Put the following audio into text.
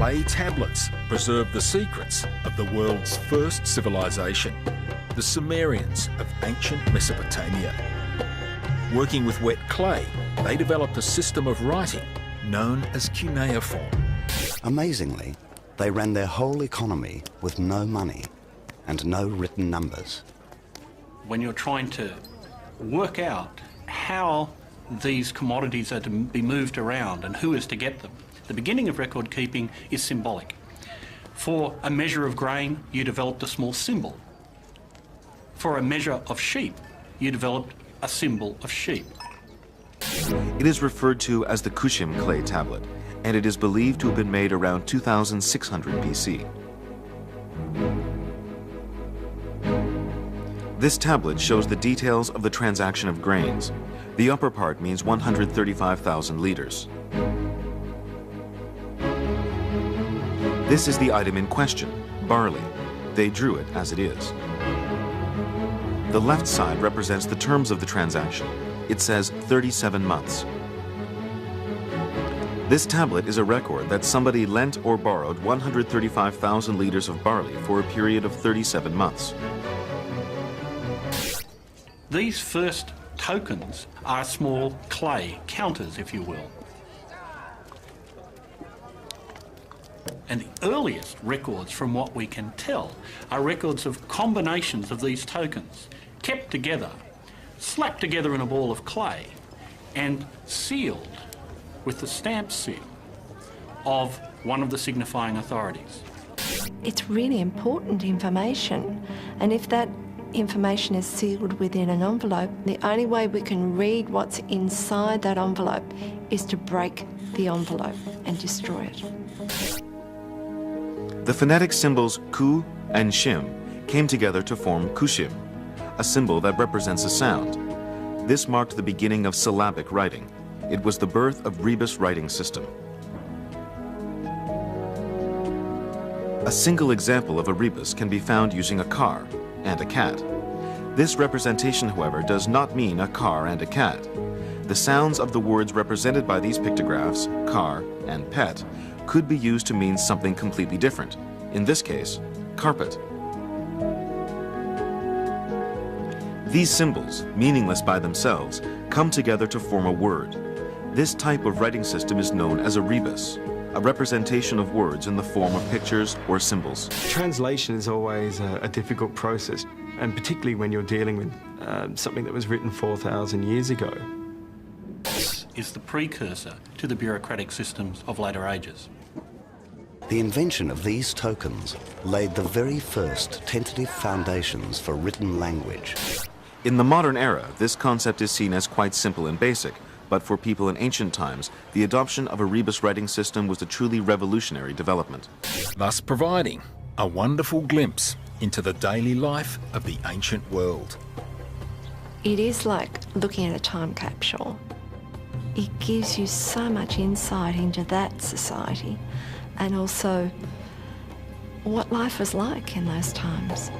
clay tablets preserve the secrets of the world's first civilization, the Sumerians of ancient Mesopotamia. Working with wet clay, they developed a system of writing known as cuneiform. Amazingly, they ran their whole economy with no money and no written numbers. When you're trying to work out how these commodities are to be moved around and who is to get them, the beginning of record keeping is symbolic. For a measure of grain, you developed a small symbol. For a measure of sheep, you developed a symbol of sheep. It is referred to as the Kushim clay tablet, and it is believed to have been made around 2600 BC. This tablet shows the details of the transaction of grains. The upper part means 135,000 liters. This is the item in question, barley. They drew it as it is. The left side represents the terms of the transaction. It says 37 months. This tablet is a record that somebody lent or borrowed 135,000 liters of barley for a period of 37 months. These first tokens are small clay counters, if you will. And the earliest records, from what we can tell, are records of combinations of these tokens, kept together, slapped together in a ball of clay, and sealed with the stamp seal of one of the signifying authorities. It's really important information, and if that information is sealed within an envelope, the only way we can read what's inside that envelope is to break the envelope and destroy it. The phonetic symbols ku and shim came together to form kushim, a symbol that represents a sound. This marked the beginning of syllabic writing. It was the birth of rebus writing system. A single example of a rebus can be found using a car and a cat. This representation, however, does not mean a car and a cat. The sounds of the words represented by these pictographs, car and pet, could be used to mean something completely different. In this case, carpet. These symbols, meaningless by themselves, come together to form a word. This type of writing system is known as a rebus, a representation of words in the form of pictures or symbols. Translation is always a difficult process, and particularly when you're dealing with something that was written 4,000 years ago. This is the precursor to the bureaucratic systems of later ages. The invention of these tokens laid the very first tentative foundations for written language. In the modern era, this concept is seen as quite simple and basic, but for people in ancient times, the adoption of a rebus writing system was a truly revolutionary development. Thus providing a wonderful glimpse into the daily life of the ancient world. It is like looking at a time capsule. It gives you so much insight into that society and also what life was like in those times.